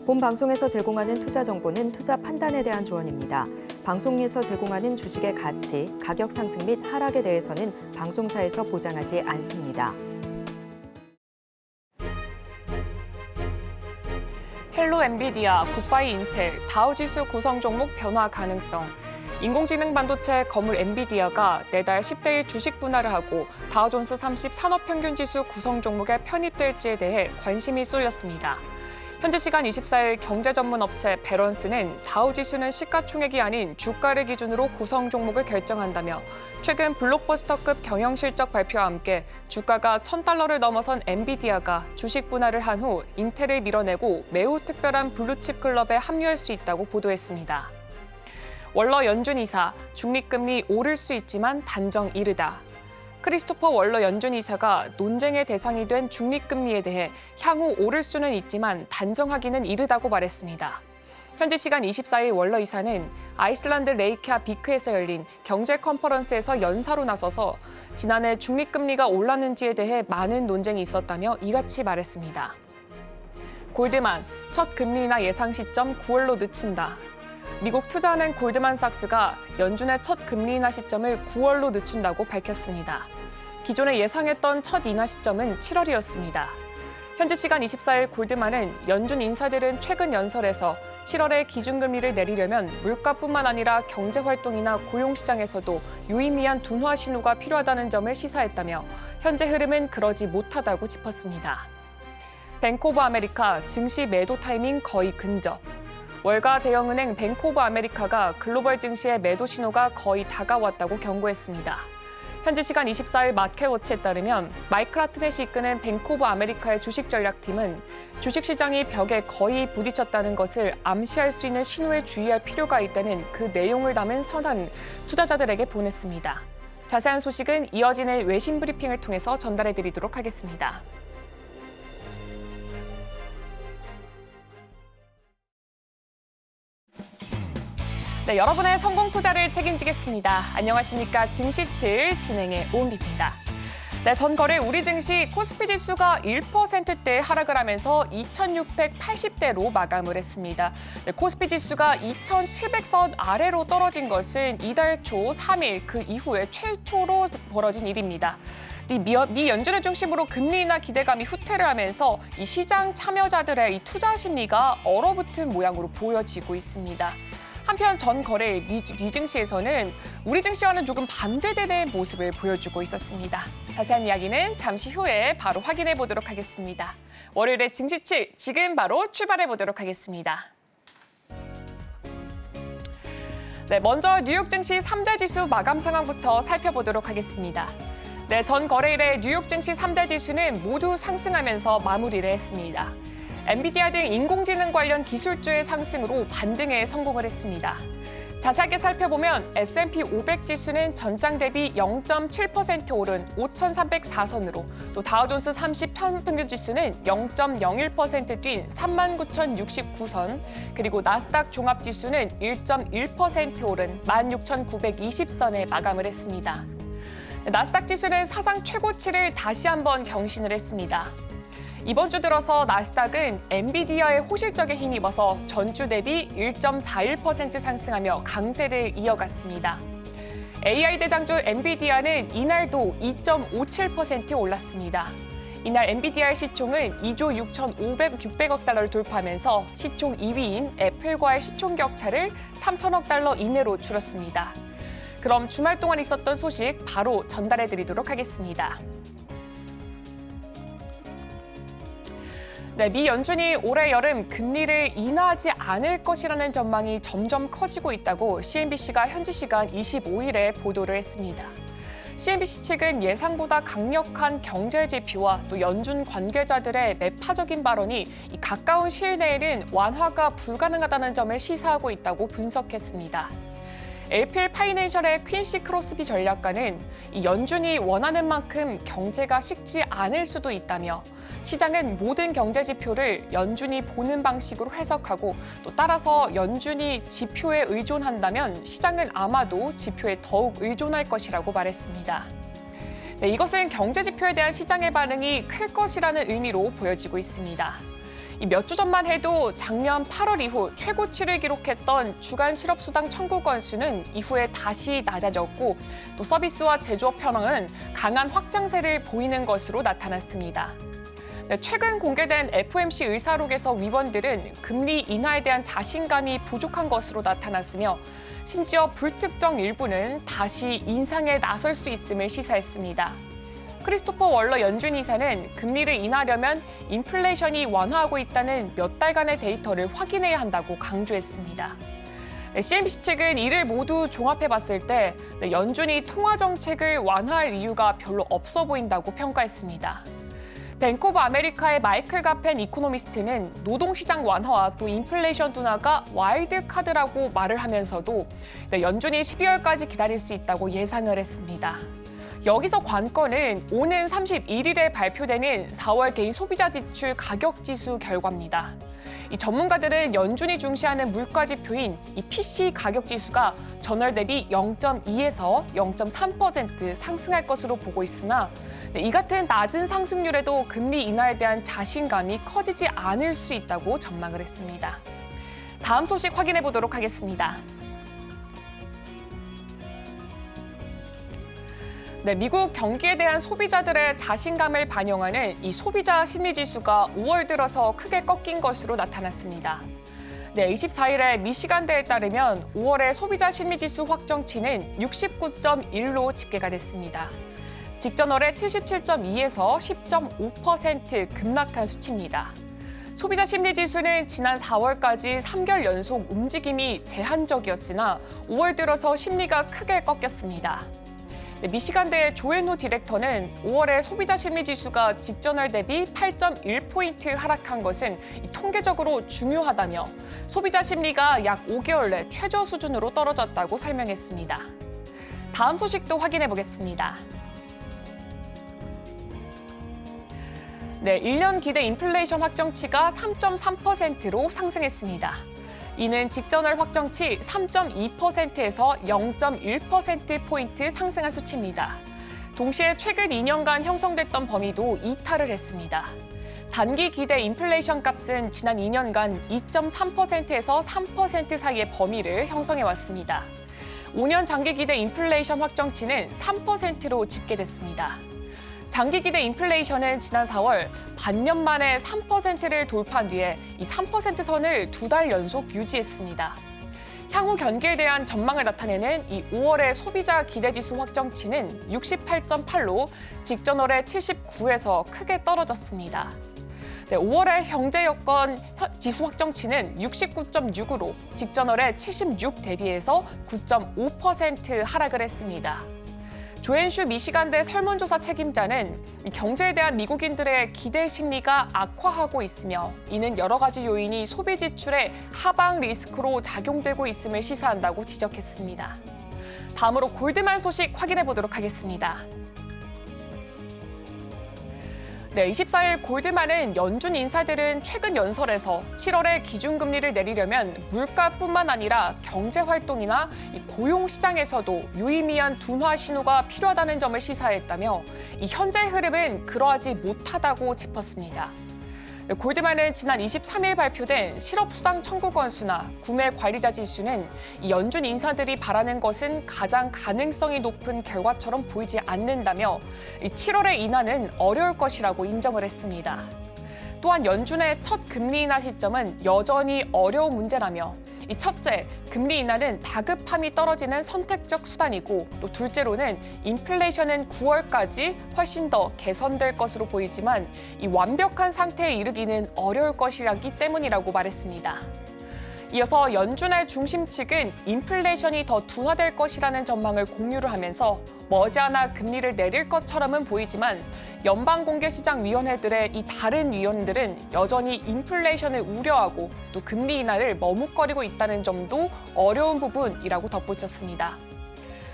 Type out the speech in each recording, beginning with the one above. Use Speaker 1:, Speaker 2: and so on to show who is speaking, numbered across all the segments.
Speaker 1: 본 방송에서 제공하는 투자 정보는 투자 판단에 대한 조언입니다. 방송에서 제공하는 주식의 가치, 가격 상승 및 하락에 대해서는 방송사에서 보장하지 않습니다.
Speaker 2: 헬로 엔비디아, 굿바이 인텔, 다우지수 구성 종목 변화 가능성. 인공지능 반도체 거물 엔비디아가 내달 10대1 주식 분할을 하고 다우존스 30 산업평균지수 구성 종목에 편입될지에 대해 관심이 쏠렸습니다. 현지 시간 24일 경제전문업체 배런스는 다우지수는 시가총액이 아닌 주가를 기준으로 구성 종목을 결정한다며 최근 블록버스터급 경영실적 발표와 함께 주가가 $1,000를 넘어선 엔비디아가 주식 분할을 한 후 인텔을 밀어내고 매우 특별한 블루칩 클럽에 합류할 수 있다고 보도했습니다. 월러 연준 이사, 중립금리 오를 수 있지만 단정 이르다. 크리스토퍼 월러 연준 이사가 논쟁의 대상이 된 중립금리에 대해 향후 오를 수는 있지만 단정하기는 이르다고 말했습니다. 현지 시간 24일 월러 이사는 아이슬란드 레이캬비크에서 열린 경제 컨퍼런스에서 연사로 나서서 지난해 중립금리가 올랐는지에 대해 많은 논쟁이 있었다며 이같이 말했습니다. 골드만, 첫 금리 인하 예상 시점 9월로 늦춘다. 미국 투자은행 골드만삭스가 연준의 첫 금리 인하 시점을 9월로 늦춘다고 밝혔습니다. 기존에 예상했던 첫 인하 시점은 7월이었습니다. 현지 시간 24일 골드만은 연준 인사들은 최근 연설에서 7월에 기준금리를 내리려면 물가뿐만 아니라 경제활동이나 고용시장에서도 유의미한 둔화 신호가 필요하다는 점을 시사했다며 현재 흐름은 그러지 못하다고 짚었습니다. 뱅크 오브 아메리카 증시 매도 타이밍 거의 근접. 월가 대형은행 뱅크 오브 아메리카가 글로벌 증시의 매도 신호가 거의 다가왔다고 경고했습니다. 현지 시간 24일 마켓워치에 따르면 마이클 하트넷이 이끄는 뱅크 오브 아메리카의 주식 전략팀은 주식시장이 벽에 거의 부딪혔다는 것을 암시할 수 있는 신호에 주의할 필요가 있다는 그 내용을 담은 선언을 투자자들에게 보냈습니다. 자세한 소식은 이어지는 외신 브리핑을 통해서 전달해드리도록 하겠습니다. 네, 여러분의 성공 투자를 책임지겠습니다. 안녕하십니까. 증시7 진행의 오은비입니다. 네, 전 거래 우리 증시 코스피 지수가 1%대 하락을 하면서 2,680대로 마감을 했습니다. 네, 코스피 지수가 2,700선 아래로 떨어진 것은 이달 초 3일 그 이후에 최초로 벌어진 일입니다. 미 연준을 중심으로 금리 인하 기대감이 후퇴를 하면서 이 시장 참여자들의 이 투자 심리가 얼어붙은 모양으로 보여지고 있습니다. 한편 전 거래일 미 증시에서는 우리 증시와는 조금 반대되는 모습을 보여주고 있었습니다. 자세한 이야기는 잠시 후에 바로 확인해 보도록 하겠습니다. 월요일의 증시7 지금 바로 출발해 보도록 하겠습니다. 네, 먼저 뉴욕 증시 3대 지수 마감 상황부터 살펴보도록 하겠습니다. 네, 전 거래일의 뉴욕 증시 3대 지수는 모두 상승하면서 마무리를 했습니다. 엔비디아 등 인공지능 관련 기술주의 상승으로 반등에 성공을 했습니다. 자세하게 살펴보면 S&P 500 지수는 전장 대비 0.7% 오른 5,304선으로 또 다우존스 30 평균 지수는 0.01% 뛴 39,069선 그리고 나스닥 종합 지수는 1.1% 오른 16,920선에 마감을 했습니다. 나스닥 지수는 사상 최고치를 다시 한번 경신을 했습니다. 이번 주 들어서 나스닥은 엔비디아의 호실적에 힘입어서 전주 대비 1.41% 상승하며 강세를 이어갔습니다. AI 대장주 엔비디아는 이날도 2.57% 올랐습니다. 이날 엔비디아의 시총은 2조 6,600억 달러를 돌파하면서 시총 2위인 애플과의 시총 격차를 3천억 달러 이내로 줄였습니다. 그럼 주말 동안 있었던 소식 바로 전달해드리도록 하겠습니다. 네, 미 연준이 올해 여름 금리를 인하하지 않을 것이라는 전망이 점점 커지고 있다고 CNBC가 현지 시간 25일에 보도를 했습니다. CNBC 측은 예상보다 강력한 경제 지표와 또 연준 관계자들의 매파적인 발언이 가까운 시일 내에는 완화가 불가능하다는 점을 시사하고 있다고 분석했습니다. LPL 파이낸셜의 퀸시 크로스비 전략가는 이 연준이 원하는 만큼 경제가 식지 않을 수도 있다며 시장은 모든 경제 지표를 연준이 보는 방식으로 해석하고 또 따라서 연준이 지표에 의존한다면 시장은 아마도 지표에 더욱 의존할 것이라고 말했습니다. 네, 이것은 경제 지표에 대한 시장의 반응이 클 것이라는 의미로 보여지고 있습니다. 몇 주 전만 해도 작년 8월 이후 최고치를 기록했던 주간 실업수당 청구 건수는 이후에 다시 낮아졌고 또 서비스와 제조업 현황은 강한 확장세를 보이는 것으로 나타났습니다. 최근 공개된 FOMC 의사록에서 위원들은 금리 인하에 대한 자신감이 부족한 것으로 나타났으며 심지어 불특정 일부는 다시 인상에 나설 수 있음을 시사했습니다. 크리스토퍼 월러 연준 이사는 금리를 인하하려면 인플레이션이 완화하고 있다는 몇 달간의 데이터를 확인해야 한다고 강조했습니다. CNBC 측은 이를 모두 종합해봤을 때 연준이 통화 정책을 완화할 이유가 별로 없어 보인다고 평가했습니다. 뱅크 오브 아메리카의 마이클 가펜 이코노미스트는 노동시장 완화와 또 인플레이션 둔화가 와일드 카드라고 말을 하면서도 연준이 12월까지 기다릴 수 있다고 예상을 했습니다. 여기서 관건은 오는 31일에 발표되는 4월 개인 소비자 지출 가격 지수 결과입니다. 이 전문가들은 연준이 중시하는 물가 지표인 이 PC 가격 지수가 전월 대비 0.2에서 0.3% 상승할 것으로 보고 있으나 이 같은 낮은 상승률에도 금리 인하에 대한 자신감이 커지지 않을 수 있다고 전망을 했습니다. 다음 소식 확인해 보도록 하겠습니다. 미국 경기에 대한 소비자들의 자신감을 반영하는 이 소비자 심리지수가 5월 들어서 크게 꺾인 것으로 나타났습니다. 24일에 미시간대에 따르면 5월의 소비자 심리지수 확정치는 69.1로 집계가 됐습니다. 직전월의 77.2에서 10.5% 급락한 수치입니다. 소비자 심리지수는 지난 4월까지 3개월 연속 움직임이 제한적이었으나 5월 들어서 심리가 크게 꺾였습니다. 미시간대의 조앤호 디렉터는 5월의 소비자 심리지수가 직전월 대비 8.1포인트 하락한 것은 통계적으로 중요하다며 소비자 심리가 약 5개월 내 최저 수준으로 떨어졌다고 설명했습니다. 다음 소식도 확인해 보겠습니다. 1년 기대 인플레이션 확정치가 3.3%로 상승했습니다. 이는 직전월 확정치 3.2%에서 0.1%포인트 상승한 수치입니다. 동시에 최근 2년간 형성됐던 범위도 이탈을 했습니다. 단기 기대 인플레이션 값은 지난 2년간 2.3%에서 3% 사이의 범위를 형성해왔습니다. 5년 장기 기대 인플레이션 확정치는 3%로 집계됐습니다. 장기 기대 인플레이션은 지난 4월 반년 만에 3%를 돌파한 뒤에 이 3% 선을 2달 연속 유지했습니다. 향후 경기에 대한 전망을 나타내는 이 5월의 소비자 기대지수 확정치는 68.8로 직전월의 79에서 크게 떨어졌습니다. 5월의 경제 여건 지수 확정치는 69.6으로 직전월의 76 대비해서 9.5% 하락을 했습니다. 조앤슈 미시간대 설문조사 책임자는 경제에 대한 미국인들의 기대 심리가 악화하고 있으며 이는 여러 가지 요인이 소비 지출의 하방 리스크로 작용되고 있음을 시사한다고 지적했습니다. 다음으로 골드만 소식 확인해 보도록 하겠습니다. 24일 골드만은 연준 인사들은 최근 연설에서 7월에 기준금리를 내리려면 물가뿐만 아니라 경제활동이나 고용 시장에서도 유의미한 둔화 신호가 필요하다는 점을 시사했다며 이 현재의 흐름은 그러하지 못하다고 짚었습니다. 골드만은 지난 23일 발표된 실업수당 청구 건수나 구매 관리자 지수는 이 연준 인사들이 바라는 것은 가장 가능성이 높은 결과처럼 보이지 않는다며 7월의 인하는 어려울 것이라고 인정을 했습니다. 또한 연준의 첫 금리 인하 시점은 여전히 어려운 문제라며 이 첫째, 금리 인하는 다급함이 떨어지는 선택적 수단이고 또 둘째로는 인플레이션은 9월까지 훨씬 더 개선될 것으로 보이지만 이 완벽한 상태에 이르기는 어려울 것이라기 때문이라고 말했습니다. 이어서 연준의 중심 측은 인플레이션이 더 둔화될 것이라는 전망을 공유를 하면서 머지않아 금리를 내릴 것처럼은 보이지만 연방공개시장위원회들의 이 다른 위원들은 여전히 인플레이션을 우려하고 또 금리 인하를 머뭇거리고 있다는 점도 어려운 부분이라고 덧붙였습니다.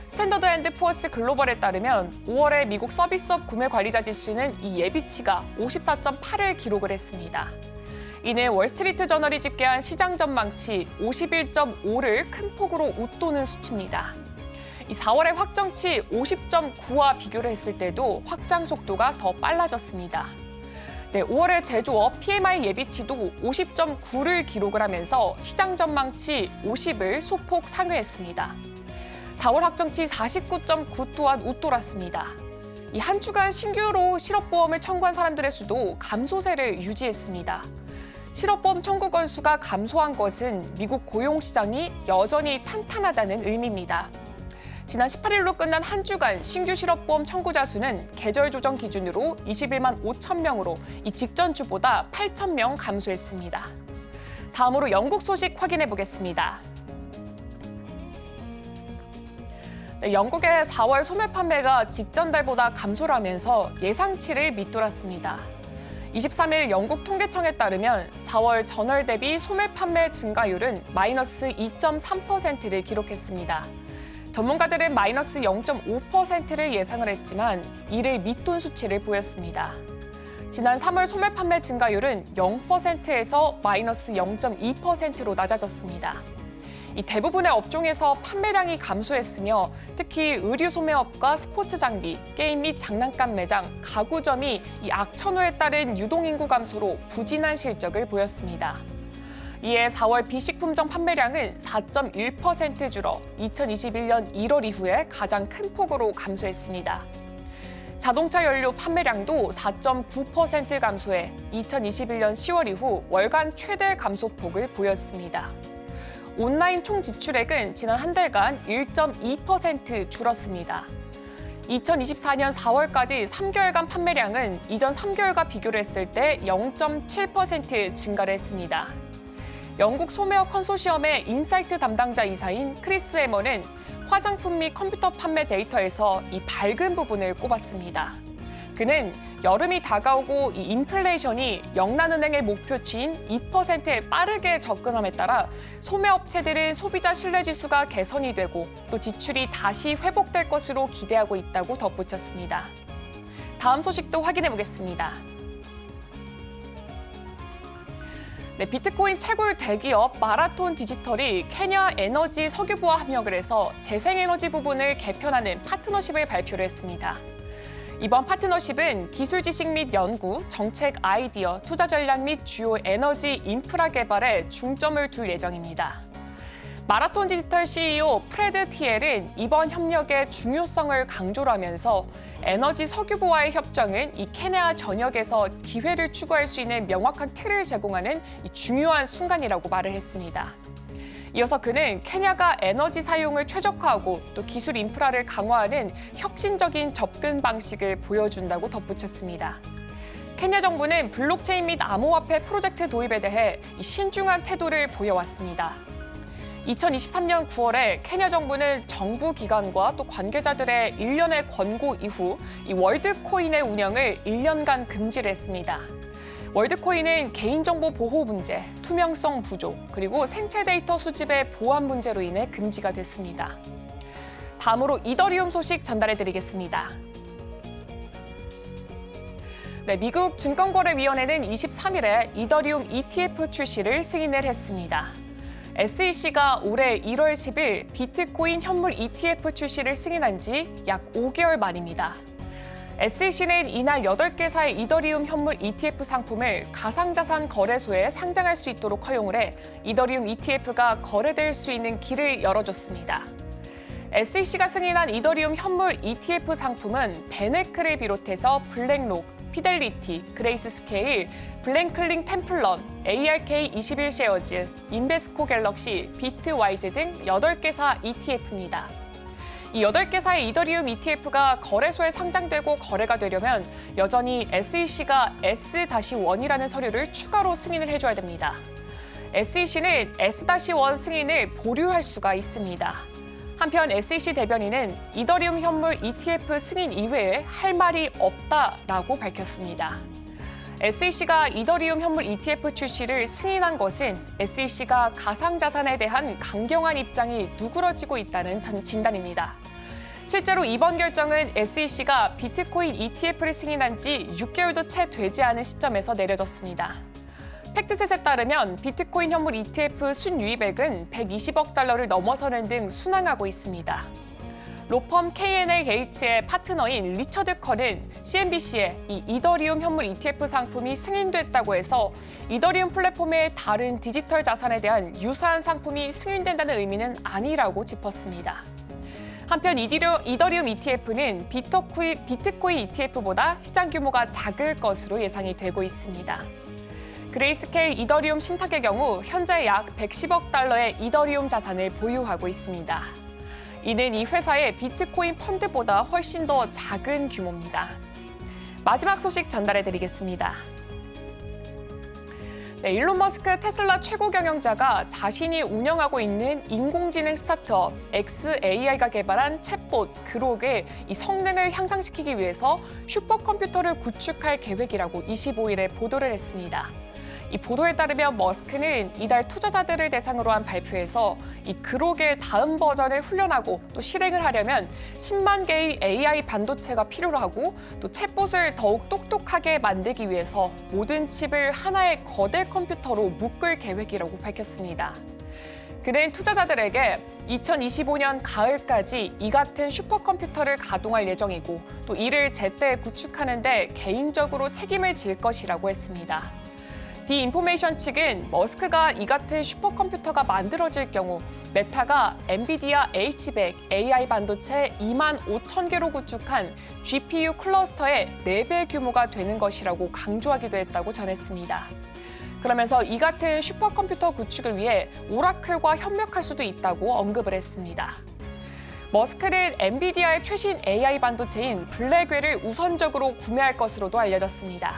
Speaker 2: 스탠더드 앤드 푸어스 글로벌에 따르면 5월의 미국 서비스업 구매 관리자 지수는 이 예비치가 54.8을 기록을 했습니다. 이는 월스트리트 저널이 집계한 시장 전망치 51.5를 큰 폭으로 웃도는 수치입니다. 이 4월의 확정치 50.9와 비교를 했을 때도 확장 속도가 더 빨라졌습니다. 네, 5월의 제조업 PMI 예비치도 50.9를 기록을 하면서 시장 전망치 50을 소폭 상회했습니다. 4월 확정치 49.9 또한 웃돌았습니다. 이 한 주간 신규로 실업보험을 청구한 사람들의 수도 감소세를 유지했습니다. 실업보험 청구 건수가 감소한 것은 미국 고용시장이 여전히 탄탄하다는 의미입니다. 지난 18일로 끝난 한 주간 신규 실업보험 청구자 수는 계절 조정 기준으로 21만 5천 명으로 이 직전 주보다 8천 명 감소했습니다. 다음으로 영국 소식 확인해 보겠습니다. 네, 영국의 4월 소매 판매가 직전 달보다 감소를 하면서 예상치를 밑돌았습니다. 23일 영국 통계청에 따르면 4월 전월 대비 소매 판매 증가율은 마이너스 2.3%를 기록했습니다. 전문가들은 마이너스 0.5%를 예상을 했지만 이를 밑돈 수치를 보였습니다. 지난 3월 소매 판매 증가율은 0%에서 마이너스 0.2%로 낮아졌습니다. 이 대부분의 업종에서 판매량이 감소했으며 특히 의류 소매업과 스포츠 장비, 게임 및 장난감 매장, 가구점이 이 악천후에 따른 유동인구 감소로 부진한 실적을 보였습니다. 이에 4월 비식품점 판매량은 4.1% 줄어 2021년 1월 이후에 가장 큰 폭으로 감소했습니다. 자동차 연료 판매량도 4.9% 감소해 2021년 10월 이후 월간 최대 감소폭을 보였습니다. 온라인 총 지출액은 지난 한 달간 1.2% 줄었습니다. 2024년 4월까지 3개월간 판매량은 이전 3개월과 비교를 했을 때 0.7% 증가를 했습니다. 영국 소매업 컨소시엄의 인사이트 담당자 이사인 크리스 해머는 화장품 및 컴퓨터 판매 데이터에서 이 밝은 부분을 꼽았습니다. 그는 여름이 다가오고 이 인플레이션이 영란은행의 목표치인 2%에 빠르게 접근함에 따라 소매업체들은 소비자 신뢰지수가 개선이 되고 또 지출이 다시 회복될 것으로 기대하고 있다고 덧붙였습니다. 다음 소식도 확인해 보겠습니다. 네, 비트코인 채굴 대기업 마라톤 디지털이 케냐 에너지 석유부와 협력을 해서 재생에너지 부분을 개편하는 파트너십을 발표를 했습니다. 이번 파트너십은 기술 지식 및 연구, 정책 아이디어, 투자 전략 및 주요 에너지 인프라 개발에 중점을 둘 예정입니다. 마라톤 디지털 CEO 프레드 티엘은 이번 협력의 중요성을 강조를 하면서 에너지 석유부와의 협정은 이 케냐 전역에서 기회를 추구할 수 있는 명확한 틀을 제공하는 중요한 순간이라고 말을 했습니다. 이어서 그는 케냐가 에너지 사용을 최적화하고 또 기술 인프라를 강화하는 혁신적인 접근 방식을 보여준다고 덧붙였습니다. 케냐 정부는 블록체인 및 암호화폐 프로젝트 도입에 대해 신중한 태도를 보여왔습니다. 2023년 9월에 케냐 정부는 정부 기관과 또 관계자들의 일련의 권고 이후 이 월드코인의 운영을 1년간 금지를 했습니다. 월드코인은 개인정보 보호 문제, 투명성 부족, 그리고 생체 데이터 수집의 보안 문제로 인해 금지가 됐습니다. 다음으로 이더리움 소식 전달해드리겠습니다. 네, 미국 증권거래위원회는 23일에 이더리움 ETF 출시를 승인을 했습니다. SEC가 올해 1월 10일 비트코인 현물 ETF 출시를 승인한 지 약 5개월 만입니다. SEC는 이날 8개사의 이더리움 현물 ETF 상품을 가상자산 거래소에 상장할 수 있도록 허용을 해 이더리움 ETF가 거래될 수 있는 길을 열어줬습니다. SEC가 승인한 이더리움 현물 ETF 상품은 베네크를 비롯해서 블랙록, 피델리티, 그레이스 스케일, 블랭클링 템플런, ARK21 쉐어즈, 인베스코 갤럭시, 비트와이즈 등 8개사 ETF입니다. 이 8개사의 이더리움 ETF가 거래소에 상장되고 거래가 되려면 여전히 SEC가 S-1이라는 서류를 추가로 승인을 해줘야 됩니다. SEC는 S-1 승인을 보류할 수가 있습니다. 한편 SEC 대변인은 이더리움 현물 ETF 승인 이외에 할 말이 없다라고 밝혔습니다. SEC가 이더리움 현물 ETF 출시를 승인한 것은 SEC가 가상자산에 대한 강경한 입장이 누그러지고 있다는 진단입니다. 실제로 이번 결정은 SEC가 비트코인 ETF를 승인한 지 6개월도 채 되지 않은 시점에서 내려졌습니다. 팩트셋에 따르면 비트코인 현물 ETF 순유입액은 $120억 달러를 넘어서는 등 순항하고 있습니다. 로펌 K&H의 파트너인 리처드 커는 CNBC에 이 이더리움 현물 ETF 상품이 승인됐다고 해서 이더리움 플랫폼의 다른 디지털 자산에 대한 유사한 상품이 승인된다는 의미는 아니라고 짚었습니다. 한편 이더리움 ETF는 비트코인 ETF보다 시장 규모가 작을 것으로 예상이 되고 있습니다. 그레이스케일 이더리움 신탁의 경우 현재 약 110억 달러의 이더리움 자산을 보유하고 있습니다. 이는 이 회사의 비트코인 펀드보다 훨씬 더 작은 규모입니다. 마지막 소식 전달해드리겠습니다. 네, 일론 머스크 테슬라 최고 경영자가 자신이 운영하고 있는 인공지능 스타트업 xAI가 개발한 챗봇 그록의 이 성능을 향상시키기 위해서 슈퍼컴퓨터를 구축할 계획이라고 25일에 보도를 했습니다. 이 보도에 따르면 머스크는 이달 투자자들을 대상으로 한 발표에서 이 그록의 다음 버전을 훈련하고 또 실행을 하려면 10만 개의 AI 반도체가 필요로 하고 또 챗봇을 더욱 똑똑하게 만들기 위해서 모든 칩을 하나의 거대 컴퓨터로 묶을 계획이라고 밝혔습니다. 그는 투자자들에게 2025년 가을까지 이 같은 슈퍼컴퓨터를 가동할 예정이고 또 이를 제때 구축하는 데 개인적으로 책임을 질 것이라고 했습니다. 디인포메이션 측은 머스크가 이 같은 슈퍼컴퓨터가 만들어질 경우 메타가 엔비디아 H100 AI 반도체 2만 5천 개로 구축한 GPU 클러스터의 4배 규모가 되는 것이라고 강조하기도 했다고 전했습니다. 그러면서 이 같은 슈퍼컴퓨터 구축을 위해 오라클과 협력할 수도 있다고 언급을 했습니다. 머스크는 엔비디아의 최신 AI 반도체인 블랙웰을 우선적으로 구매할 것으로도 알려졌습니다.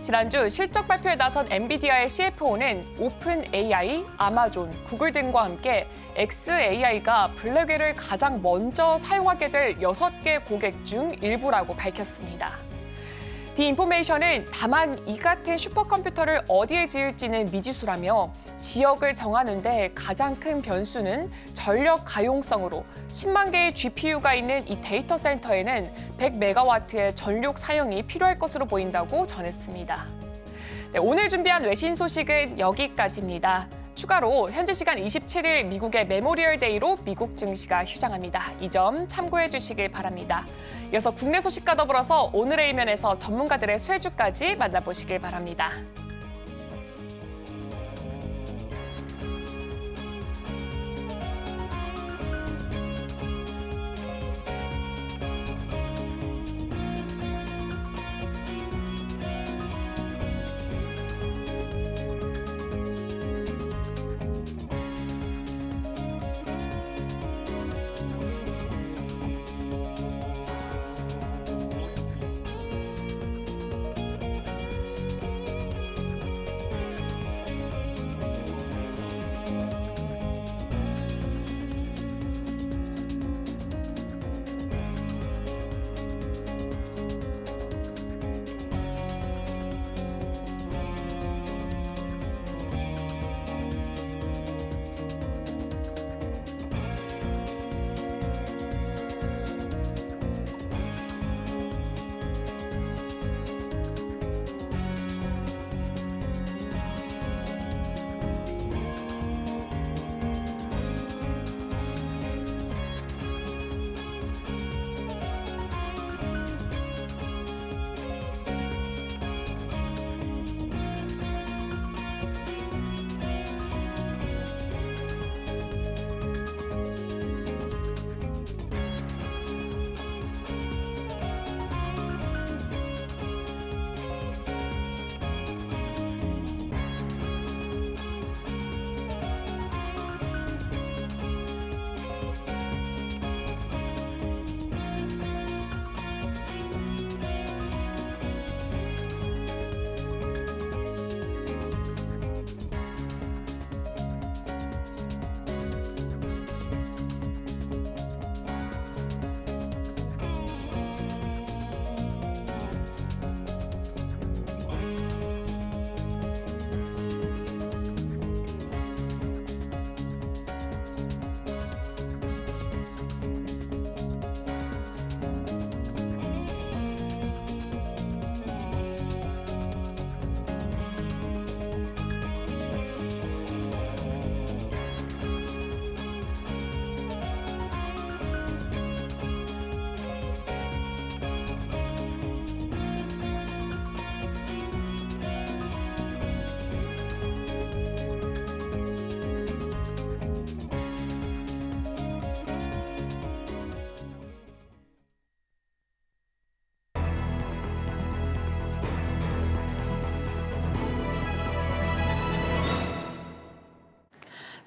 Speaker 2: 지난주 실적 발표에 나선 엔비디아의 CFO는 오픈 AI, 아마존, 구글 등과 함께 xAI가 블랙웰을 가장 먼저 사용하게 될 6개 고객 중 일부라고 밝혔습니다. 디인포메이션은 다만 이 같은 슈퍼컴퓨터를 어디에 지을지는 미지수라며 지역을 정하는 데 가장 큰 변수는 전력 가용성으로 10만 개의 GPU가 있는 이 데이터 센터에는 100메가와트의 전력 사용이 필요할 것으로 보인다고 전했습니다. 네, 오늘 준비한 외신 소식은 여기까지입니다. 추가로 현지 시간 27일 미국의 메모리얼 데이로 미국 증시가 휴장합니다. 이 점 참고해 주시길 바랍니다. 이어서 국내 소식과 더불어서 오늘의 일면에서 전문가들의 쇠주까지 만나보시길 바랍니다.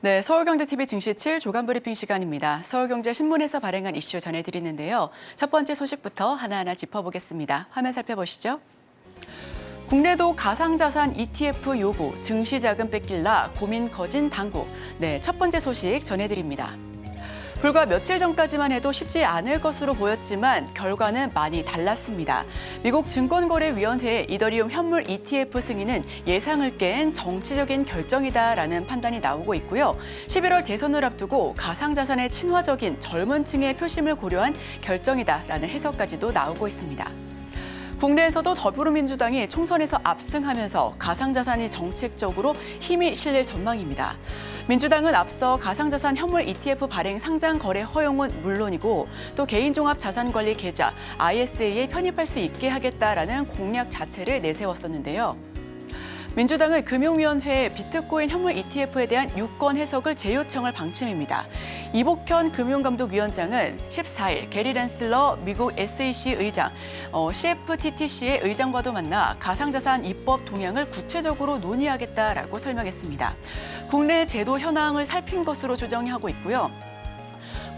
Speaker 3: 네, 서울경제TV 증시 7 조간 브리핑 시간입니다. 서울경제신문에서 발행한 이슈 전해드리는데요. 첫 번째 소식부터 하나하나 짚어보겠습니다. 화면 살펴보시죠. 국내도 가상자산 ETF 요구, 증시자금 뺏길라 고민 거진 당국. 네, 첫 번째 소식 전해드립니다. 불과 며칠 전까지만 해도 쉽지 않을 것으로 보였지만 결과는 많이 달랐습니다. 미국 증권거래위원회의 이더리움 현물 ETF 승인은 예상을 깬 정치적인 결정이다라는 판단이 나오고 있고요. 11월 대선을 앞두고 가상자산의 친화적인 젊은 층의 표심을 고려한 결정이다라는 해석까지도 나오고 있습니다. 국내에서도 더불어민주당이 총선에서 압승하면서 가상자산이 정책적으로 힘이 실릴 전망입니다. 민주당은 앞서 가상자산 현물 ETF 발행 상장 거래 허용은 물론이고 또 개인종합자산관리 계좌 ISA에 편입할 수 있게 하겠다라는 공약 자체를 내세웠었는데요. 민주당은 금융위원회에 비트코인 현물 ETF에 대한 유권 해석을 재요청할 방침입니다. 이복현 금융감독위원장은 14일 게리 랜슬러 미국 SEC 의장, CFTTC의 의장과도 만나 가상자산 입법 동향을 구체적으로 논의하겠다라고 설명했습니다. 국내 제도 현황을 살핀 것으로 추정하고 있고요.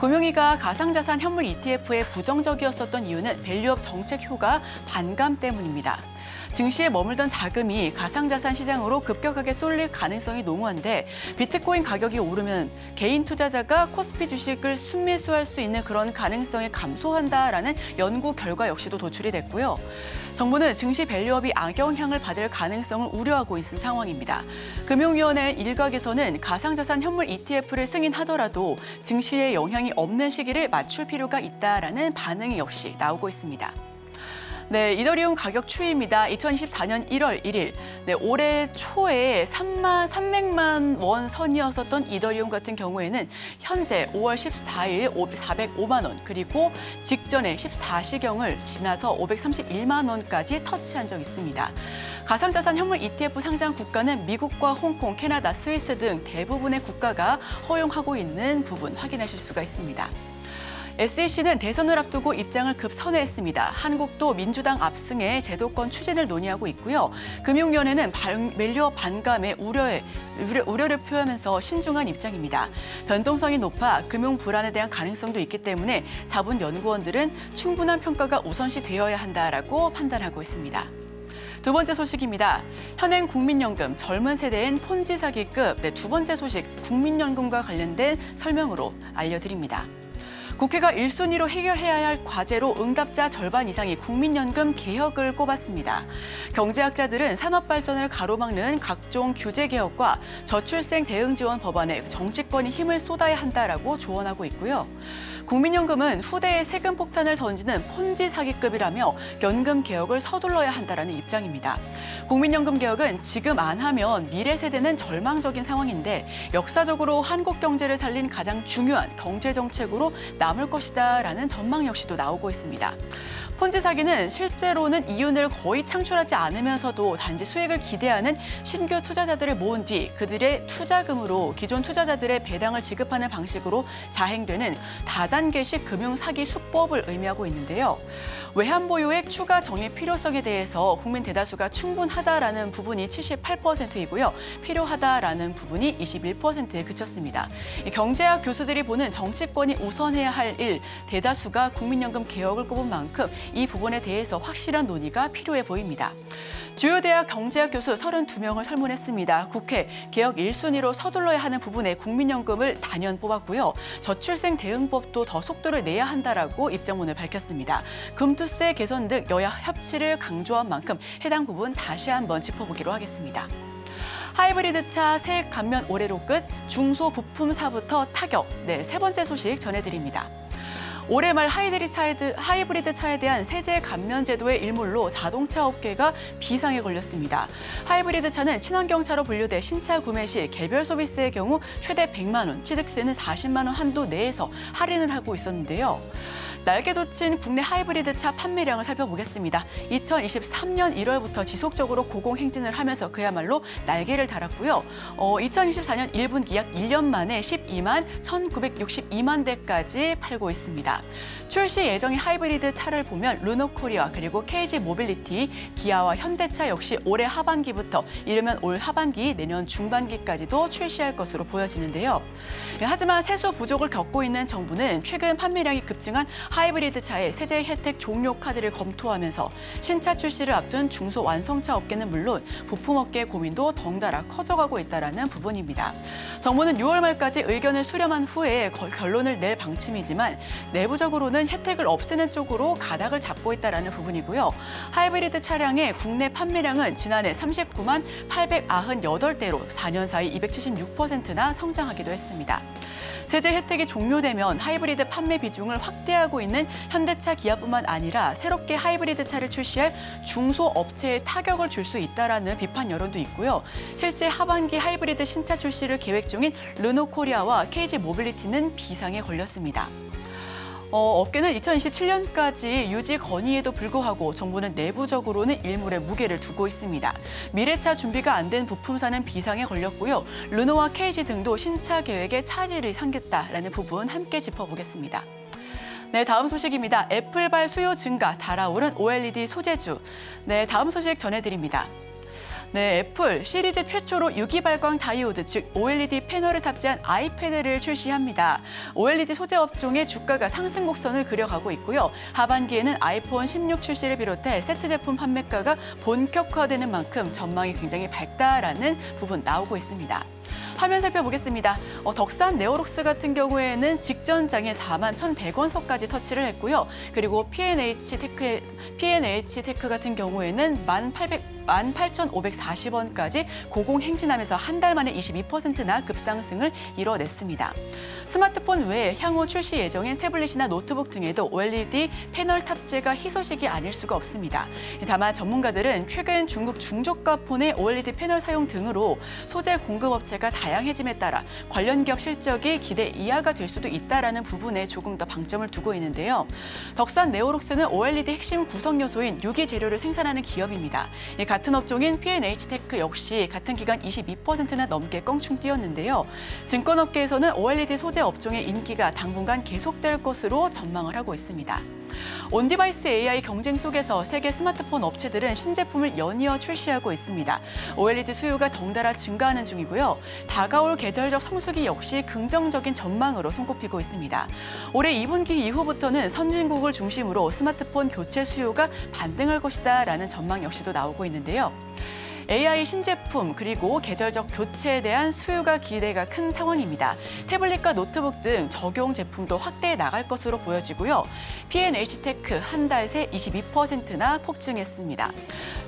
Speaker 3: 금융위가 가상자산 현물 ETF에 부정적이었었던 이유는 밸류업 정책 효과 반감 때문입니다. 증시에 머물던 자금이 가상자산 시장으로 급격하게 쏠릴 가능성이 농후한데 비트코인 가격이 오르면 개인 투자자가 코스피 주식을 순매수할 수 있는 그런 가능성이 감소한다라는 연구 결과 역시도 도출이 됐고요. 정부는 증시 밸류업이 악영향을 받을 가능성을 우려하고 있는 상황입니다. 금융위원회 일각에서는 가상자산 현물 ETF를 승인하더라도 증시에 영향이 없는 시기를 맞출 필요가 있다라는 반응이 역시 나오고 있습니다. 네, 이더리움 가격 추이입니다. 2024년 1월 1일, 네, 올해 초에 300만 원 선이었었던 이더리움 같은 경우에는 현재 5월 14일 405만 원, 그리고 직전에 14시경을 지나서 531만 원까지 터치한 적이 있습니다. 가상자산 현물 ETF 상장 국가는 미국과 홍콩, 캐나다, 스위스 등 대부분의 국가가 허용하고 있는 부분 확인하실 수가 있습니다. SEC는 대선을 앞두고 입장을 급선회했습니다. 한국도 민주당 압승에 제도권 추진을 논의하고 있고요. 금융위원회는 밸류업 반감에 우려를 표하면서 신중한 입장입니다. 변동성이 높아 금융 불안에 대한 가능성도 있기 때문에 자본연구원들은 충분한 평가가 우선시 되어야 한다라고 판단하고 있습니다. 두 번째 소식입니다. 현행 국민연금 젊은 세대엔 폰지 사기급. 네, 두 번째 소식 국민연금과 관련된 설명으로 알려드립니다. 국회가 1순위로 해결해야 할 과제로 응답자 절반 이상이 국민연금 개혁을 꼽았습니다. 경제학자들은 산업 발전을 가로막는 각종 규제 개혁과 저출생 대응 지원 법안에 정치권이 힘을 쏟아야 한다라고 조언하고 있고요. 국민연금은 후대에 세금 폭탄을 던지는 폰지 사기급이라며 연금 개혁을 서둘러야 한다라는 입장입니다. 국민연금 개혁은 지금 안 하면 미래 세대는 절망적인 상황인데 역사적으로 한국 경제를 살린 가장 중요한 경제 정책으로 남을 것이다라는 전망 역시도 나오고 있습니다. 폰지 사기는 실제로는 이윤을 거의 창출하지 않으면서도 단지 수익을 기대하는 신규 투자자들을 모은 뒤 그들의 투자금으로 기존 투자자들의 배당을 지급하는 방식으로 자행되는 다단계식 금융 사기 수법을 의미하고 있는데요. 외환 보유액 추가 적립 필요성에 대해서 국민 대다수가 충분하다라는 부분이 78%이고요. 필요하다라는 부분이 21%에 그쳤습니다. 경제학 교수들이 보는 정치권이 우선해야 할 일, 대다수가 국민연금 개혁을 꼽은 만큼 이 부분에 대해서 확실한 논의가 필요해 보입니다. 주요 대학 경제학 교수 32명을 설문했습니다. 국회 개혁 1순위로 서둘러야 하는 부분에 국민연금을 단연 뽑았고요. 저출생 대응법도 더 속도를 내야 한다라고 입장문을 밝혔습니다. 금투세 개선 등 여야 협치를 강조한 만큼 해당 부분 다시 한번 짚어보기로 하겠습니다. 하이브리드차 세액 감면 올해로 끝, 중소부품사부터 타격. 네, 세 번째 소식 전해드립니다. 올해 말 하이브리드 차에 대한 세제 감면 제도의 일몰로 자동차 업계가 비상에 걸렸습니다. 하이브리드 차는 친환경차로 분류돼 신차 구매 시 개별 소비세의 경우 최대 100만 원, 취득세는 40만 원 한도 내에서 할인을 하고 있었는데요. 날개 돋친 국내 하이브리드 차 판매량을 살펴보겠습니다. 2023년 1월부터 지속적으로 고공행진을 하면서 그야말로 날개를 달았고요. 2024년 1분기 약 1년 만에 12만 1,962만 대까지 팔고 있습니다. 출시 예정의 하이브리드 차를 보면 르노코리아 그리고 KG 모빌리티, 기아와 현대차 역시 올해 하반기부터 이르면 올 하반기, 내년 중반기까지도 출시할 것으로 보여지는데요. 하지만 세수 부족을 겪고 있는 정부는 최근 판매량이 급증한 하이브리드 차의 세제 혜택 종료 카드를 검토하면서 신차 출시를 앞둔 중소완성차 업계는 물론 부품업계의 고민도 덩달아 커져가고 있다는 부분입니다. 정부는 6월 말까지 의견을 수렴한 후에 결론을 낼 방침이지만 내부적으로는 혜택을 없애는 쪽으로 가닥을 잡고 있다는 부분이고요. 하이브리드 차량의 국내 판매량은 지난해 39만 898대로 4년 사이 276%나 성장하기도 했습니다. 세제 혜택이 종료되면 하이브리드 판매 비중을 확대하고 있는 현대차, 기아뿐만 아니라 새롭게 하이브리드 차를 출시할 중소업체에 타격을 줄 수 있다는 비판 여론도 있고요. 실제 하반기 하이브리드 신차 출시를 계획 중인 르노코리아와 KG 모빌리티는 비상에 걸렸습니다. 업계는 2027년까지 유지 건의에도 불구하고 정부는 내부적으로는 일몰에 무게를 두고 있습니다. 미래차 준비가 안 된 부품사는 비상에 걸렸고요. 르노와 KG 등도 신차 계획에 차질을 삼겠다라는 부분 함께 짚어보겠습니다. 네, 다음 소식입니다. 애플발 수요 증가, 달아오른 OLED 소재주. 네, 다음 소식 전해드립니다. 네, 애플 시리즈 최초로 유기발광 다이오드, 즉 OLED 패널을 탑재한 아이패드를 출시합니다. OLED 소재 업종의 주가가 상승 곡선을 그려가고 있고요. 하반기에는 아이폰 16 출시를 비롯해 세트 제품 판매가가 본격화되는 만큼 전망이 굉장히 밝다라는 부분 나오고 있습니다. 화면 살펴보겠습니다. 덕산 네오록스 같은 경우에는 직전장에 4만 1,100원서까지 터치를 했고요. 그리고 P&H 테크 같은 경우에는 18,540원까지 고공행진하면서 한 달 만에 22%나 급상승을 이뤄냈습니다. 스마트폰 외에 향후 출시 예정인 태블릿이나 노트북 등에도 OLED 패널 탑재가 희소식이 아닐 수가 없습니다. 다만 전문가들은 최근 중국 중저가 폰의 OLED 패널 사용 등으로 소재 공급업체가 다양해짐에 따라 관련 기업 실적이 기대 이하가 될 수도 있다는 부분에 조금 더 방점을 두고 있는데요. 덕산 네오록스는 OLED 핵심 구성 요소인 유기 재료를 생산하는 기업입니다. 같은 업종인 P&H 테크 역시 같은 기간 22%나 넘게 껑충 뛰었는데요. 증권업계에서는 OLED 소재 업종의 인기가 당분간 계속될 것으로 전망을 하고 있습니다. 온디바이스 AI 경쟁 속에서 세계 스마트폰 업체들은 신제품을 연이어 출시하고 있습니다. OLED 수요가 덩달아 증가하는 중이고요. 다가올 계절적 성수기 역시 긍정적인 전망으로 손꼽히고 있습니다. 올해 2분기 이후부터는 선진국을 중심으로 스마트폰 교체 수요가 반등할 것이다라는 전망 역시도 나오고 있는데요. AI 신제품 그리고 계절적 교체에 대한 수요가 기대가 큰 상황입니다. 태블릿과 노트북 등 적용 제품도 확대해 나갈 것으로 보여지고요. P&H 테크 한 달 새 22%나 폭증했습니다.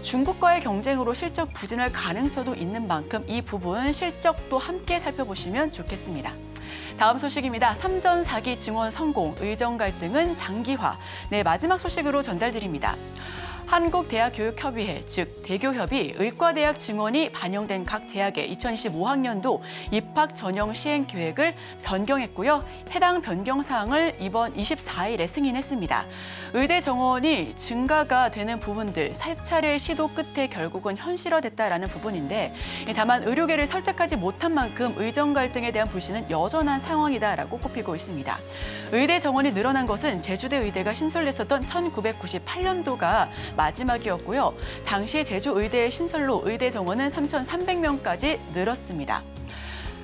Speaker 3: 중국과의 경쟁으로 실적 부진할 가능성도 있는 만큼 이 부분 실적도 함께 살펴보시면 좋겠습니다. 다음 소식입니다. 3전 4기 증원 성공, 의정 갈등은 장기화. 네, 마지막 소식으로 전달드립니다. 한국대학교육협의회, 즉 대교협이 의과대학 증원이 반영된 각 대학의 2025학년도 입학 전형 시행 계획을 변경했고요. 해당 변경 사항을 이번 24일에 승인했습니다. 의대 정원이 증가가 되는 부분들 3차례 시도 끝에 결국은 현실화됐다라는 부분인데 다만 의료계를 설득하지 못한 만큼 의정 갈등에 대한 불신은 여전한 상황이다라고 꼽히고 있습니다. 의대 정원이 늘어난 것은 제주대 의대가 신설됐었던 1998년도가 마지막이었고요. 당시 제주의대의 신설로 의대 정원은 3,300명까지 늘었습니다.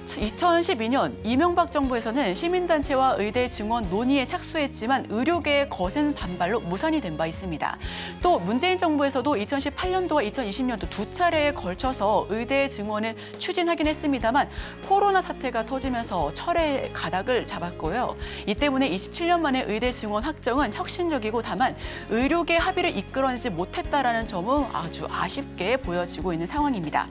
Speaker 3: 2012년 이명박 정부에서는 시민단체와 의대 증원 논의에 착수했지만 의료계의 거센 반발로 무산이 된 바 있습니다. 또 문재인 정부에서도 2018년도와 2020년도 두 차례에 걸쳐서 의대 증원을 추진하긴 했습니다만 코로나 사태가 터지면서 철회 가닥을 잡았고요. 이 때문에 27년 만에 의대 증원 확정은 혁신적이고 다만 의료계 합의를 이끌어내지 못했다라는 점은 아주 아쉽게 보여지고 있는 상황입니다.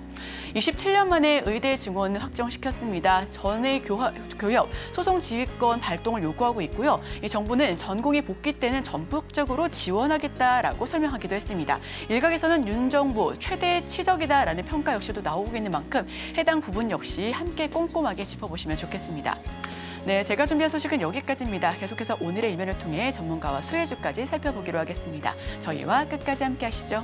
Speaker 3: 27년 만에 의대 증원을 확정시켰습니다. 전의 교협, 소송 지휘권 발동을 요구하고 있고요. 이 정부는 전공의 복귀 때는 전폭적으로 지원하겠다라고 설명하기도 했습니다. 일각에서는 윤 정부 최대 치적이다라는 평가 역시도 나오고 있는 만큼 해당 부분 역시 함께 꼼꼼하게 짚어보시면 좋겠습니다. 네, 제가 준비한 소식은 여기까지입니다. 계속해서 오늘의 일면을 통해 전문가와 수혜주까지 살펴보기로 하겠습니다. 저희와 끝까지 함께 하시죠.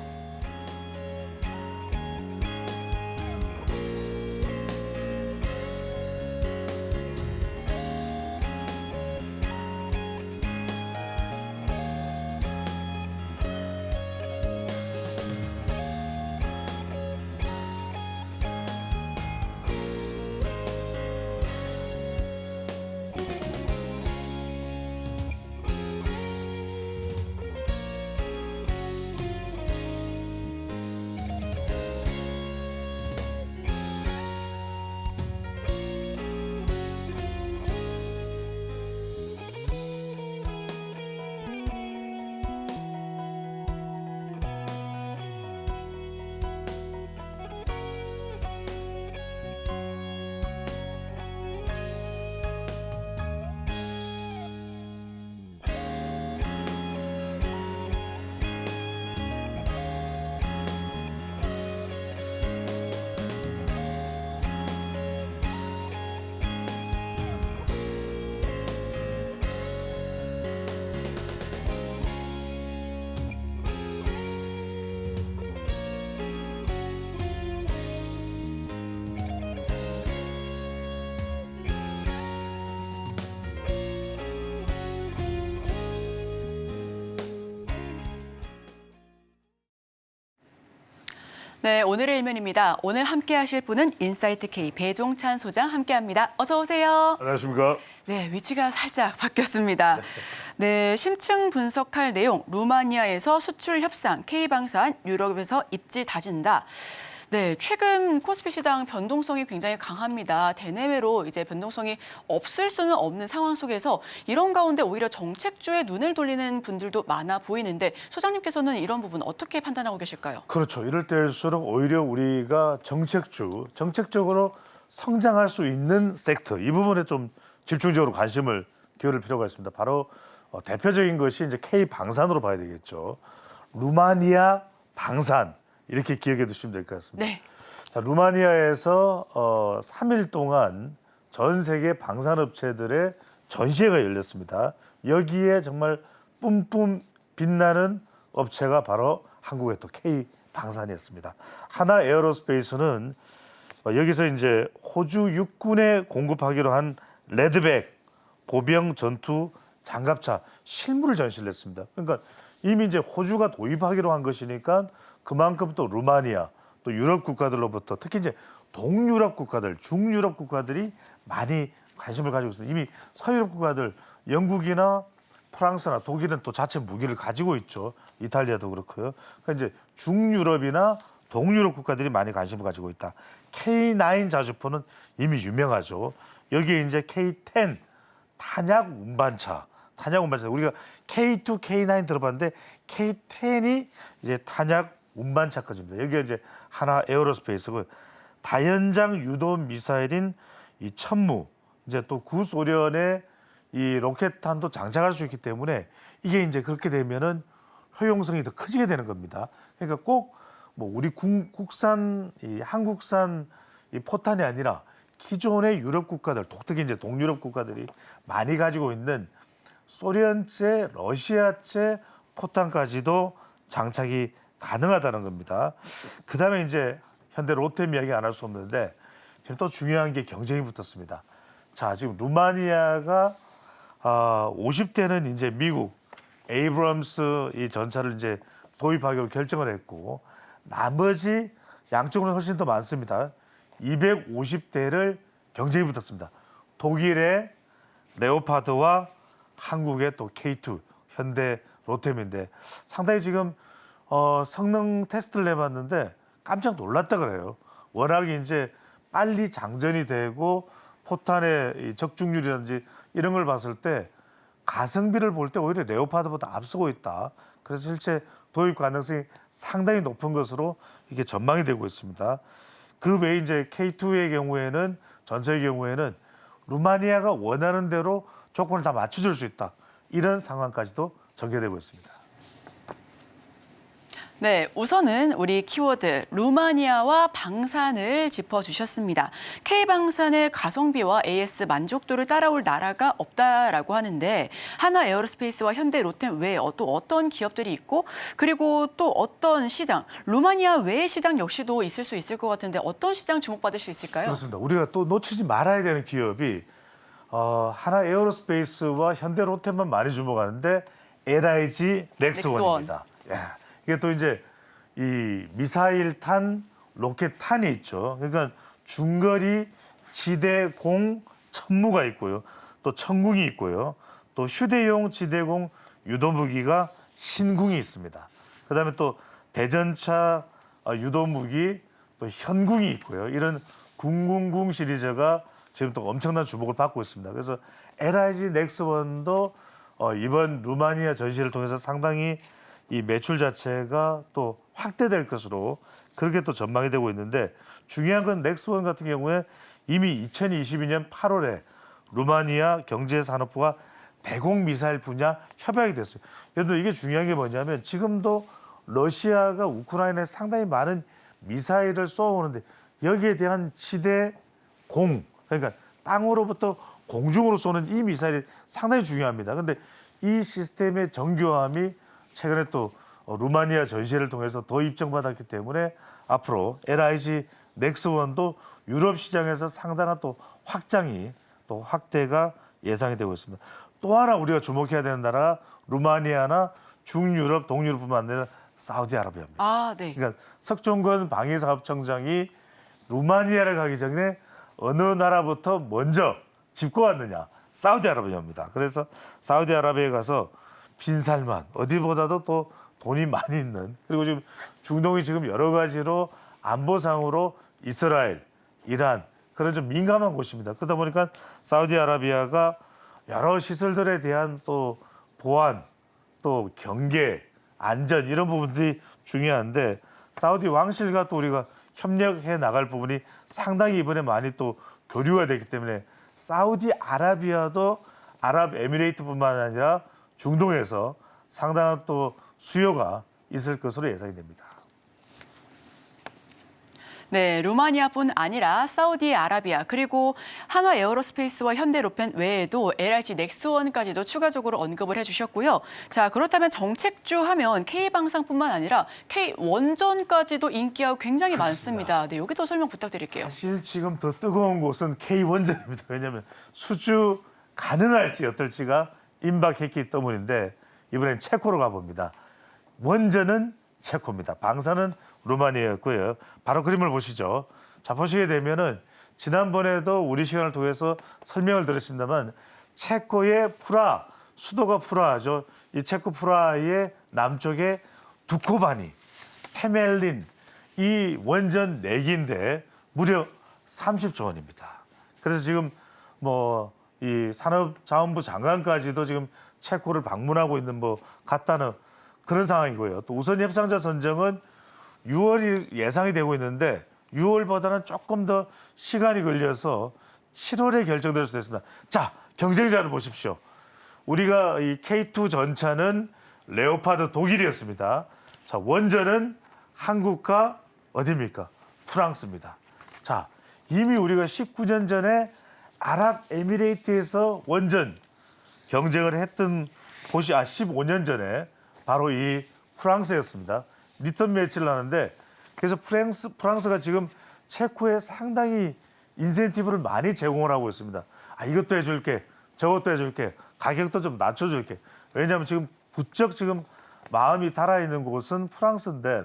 Speaker 3: 네, 오늘의 일면입니다. 오늘 함께 하실 분은 인사이트 K 배종찬 소장 함께합니다. 어서 오세요.
Speaker 4: 안녕하십니까.
Speaker 3: 네, 위치가 살짝 바뀌었습니다. 네, 심층 분석할 내용, 루마니아에서 수출 협상, K방산, 유럽에서 입지 다진다. 네, 최근 코스피 시장 변동성이 굉장히 강합니다. 대내외로 이제 변동성이 없을 수는 없는 상황 속에서 이런 가운데 오히려 정책주에 눈을 돌리는 분들도 많아 보이는데 소장님께서는 이런 부분 어떻게 판단하고 계실까요?
Speaker 4: 그렇죠. 이럴 때일수록 오히려 우리가 정책적으로 성장할 수 있는 섹터, 이 부분에 좀 집중적으로 관심을 기울일 필요가 있습니다. 바로 대표적인 것이 이제 K방산으로 봐야 되겠죠. 루마니아 방산. 이렇게 기억해 두시면 될 것 같습니다.
Speaker 3: 네.
Speaker 4: 자, 루마니아에서 3일 동안 전 세계 방산업체들의 전시회가 열렸습니다. 여기에 정말 뿜뿜 빛나는 업체가 바로 한국의 또 K방산이었습니다. 하나 에어로스페이스는 여기서 이제 호주 육군에 공급하기로 한 레드백 보병 전투 장갑차 실물을 전시를 했습니다. 그러니까 이미 이제 호주가 도입하기로 한 것이니까 그만큼 또 루마니아, 또 유럽 국가들로부터 특히 이제 동유럽 국가들, 중유럽 국가들이 많이 관심을 가지고 있습니다. 이미 서유럽 국가들, 영국이나 프랑스나 독일은 또 자체 무기를 가지고 있죠. 이탈리아도 그렇고요. 그러니까 이제 중유럽이나 동유럽 국가들이 많이 관심을 가지고 있다. K9 자주포는 이미 유명하죠. 여기에 이제 K10 탄약 운반차 우리가 K2, K9 들어봤는데 K10이 이제 탄약 운반차까지입니다. 여기에 이제 하나 에어로스페이스고 다연장 유도 미사일인 이 천무, 이제 또 구소련의 이 로켓탄도 장착할 수 있기 때문에 이게 이제 그렇게 되면은 효용성이 더 커지게 되는 겁니다. 그러니까 꼭 뭐 우리 국산 이 한국산 이 포탄이 아니라 기존의 유럽 국가들, 특히 이제 동유럽 국가들이 많이 가지고 있는 소련제, 러시아제 포탄까지도 장착이 가능하다는 겁니다. 그다음에 이제 현대 로템 이야기 안 할 수 없는데 지금 또 중요한 게 경쟁이 붙었습니다. 자, 지금 루마니아가 50대는 이제 미국 에이브럼스 이 전차를 이제 도입하기로 결정을 했고 나머지 양쪽으로 훨씬 더 많습니다. 250대를 경쟁이 붙었습니다. 독일의 레오파드와 한국의 또 K2 현대 로템인데 상당히 지금 성능 테스트를 해봤는데 깜짝 놀랐다 그래요. 워낙 이제 빨리 장전이 되고 포탄의 이 적중률이라든지 이런 걸 봤을 때 가성비를 볼 때 오히려 레오파드보다 앞서고 있다. 그래서 실제 도입 가능성이 상당히 높은 것으로 이게 전망이 되고 있습니다. 그 외에 이제 K2의 경우에는 전차의 경우에는 루마니아가 원하는 대로 조건을 다 맞춰줄 수 있다. 이런 상황까지도 전개되고 있습니다.
Speaker 3: 네, 우선은 우리 키워드 루마니아와 방산을 짚어주셨습니다. K방산의 가성비와 AS 만족도를 따라올 나라가 없다라고 하는데 하나 에어로스페이스와 현대 롯데 외에 또 어떤 기업들이 있고 그리고 또 어떤 시장, 루마니아 외의 시장 역시도 있을 수 있을 것 같은데 어떤 시장 주목받을 수 있을까요?
Speaker 4: 그렇습니다. 우리가 또 놓치지 말아야 되는 기업이 하나 에어로스페이스와 현대 롯데만 많이 주목하는데 LIG 넥스원입니다. 야, 이게 또 이제 이 미사일탄, 로켓탄이 있죠. 그러니까 중거리 지대공 천무가 있고요. 또 천궁이 있고요. 또 휴대용 지대공 유도무기가 신궁이 있습니다. 그다음에 또 대전차 유도무기 또 현궁이 있고요. 이런 궁궁궁 시리즈가 지금 또 엄청난 주목을 받고 있습니다. 그래서 LIG 넥스원도 이번 루마니아 전시를 통해서 상당히 이 매출 자체가 또 확대될 것으로 그렇게 또 전망이 되고 있는데 중요한 건 넥스원 같은 경우에 이미 2022년 8월에 루마니아 경제산업부가 대공 미사일 분야 협약이 됐어요. 여러분 이게 중요한 게 뭐냐면 지금도 러시아가 우크라이나에 상당히 많은 미사일을 쏘아오는데 여기에 대한 지대공 그러니까 땅으로부터 공중으로 쏘는 이 미사일이 상당히 중요합니다. 그런데 이 시스템의 정교함이 최근에 또 루마니아 전시회를 통해서 더 입증받았기 때문에 앞으로 LIG 넥스원도 유럽 시장에서 상당한 또 확장이 또 확대가 예상이 되고 있습니다. 또 하나 우리가 주목해야 되는 나라가 루마니아나 중유럽, 동유럽뿐만 아니라 사우디아라비아입니다.
Speaker 3: 아, 네.
Speaker 4: 그러니까 석종건 방위사업청장이 루마니아를 가기 전에 어느 나라부터 먼저 짚고 왔느냐? 사우디아라비아입니다. 그래서 사우디아라비아에 가서 빈살만 어디보다도 또 돈이 많이 있는 그리고 지금 중동이 지금 여러 가지로 안보상으로 이스라엘, 이란 그런 좀 민감한 곳입니다. 그러다 보니까 사우디아라비아가 여러 시설들에 대한 또 보안, 또 경계, 안전 이런 부분들이 중요한데 사우디 왕실과 또 우리가 협력해 나갈 부분이 상당히 이번에 많이 또 교류가 됐기 때문에 사우디아라비아도 아랍에미레이트뿐만 아니라 중동에서 상당한 또 수요가 있을 것으로 예상이 됩니다.
Speaker 3: 네, 루마니아뿐 아니라 사우디아라비아 그리고 한화 에어로스페이스와 현대로펜 외에도 LIG 넥스원까지도 추가적으로 언급을 해주셨고요. 자, 그렇다면 정책주 하면 K방산뿐만 아니라 K원전까지도 인기가 굉장히 많습니다. 네, 여기도 설명 부탁드릴게요.
Speaker 4: 사실 지금 더 뜨거운 곳은 K원전입니다. 왜냐하면 수주 가능할지 어떨지가 임박했기 때문인데 이번엔 체코로 가봅니다. 원전은 체코입니다. 방사는 루마니아였고요. 바로 그림을 보시죠. 자, 보시게 되면은 지난번에도 우리 시간을 통해서 설명을 드렸습니다만 체코의 프라, 수도가 프라하죠. 이 체코 프라하의 남쪽에 두코바니, 테멜린 이 원전 4기인데 무려 30조 원입니다. 그래서 지금 뭐 이 산업자원부 장관까지도 지금 체코를 방문하고 있는 뭐 같다는 그런 상황이고요. 또 우선 협상자 선정은 6월이 예상이 되고 있는데 6월보다는 조금 더 시간이 걸려서 7월에 결정될 수도 있습니다. 자, 경쟁자를 보십시오. 우리가 이 K2 전차는 레오파드 독일이었습니다. 자, 원전은 한국과 어디입니까? 프랑스입니다. 자, 이미 우리가 19년 전에 아랍에미레이트에서 원전 경쟁을 했던 곳이 15년 전에 바로 이 프랑스였습니다. 리턴 매치를 하는데 그래서 프랑스가 지금 체코에 상당히 인센티브를 많이 제공을 하고 있습니다. 아, 이것도 해줄게, 저것도 해줄게, 가격도 좀 낮춰줄게. 왜냐하면 지금 부쩍 지금 마음이 달아있는 곳은 프랑스인데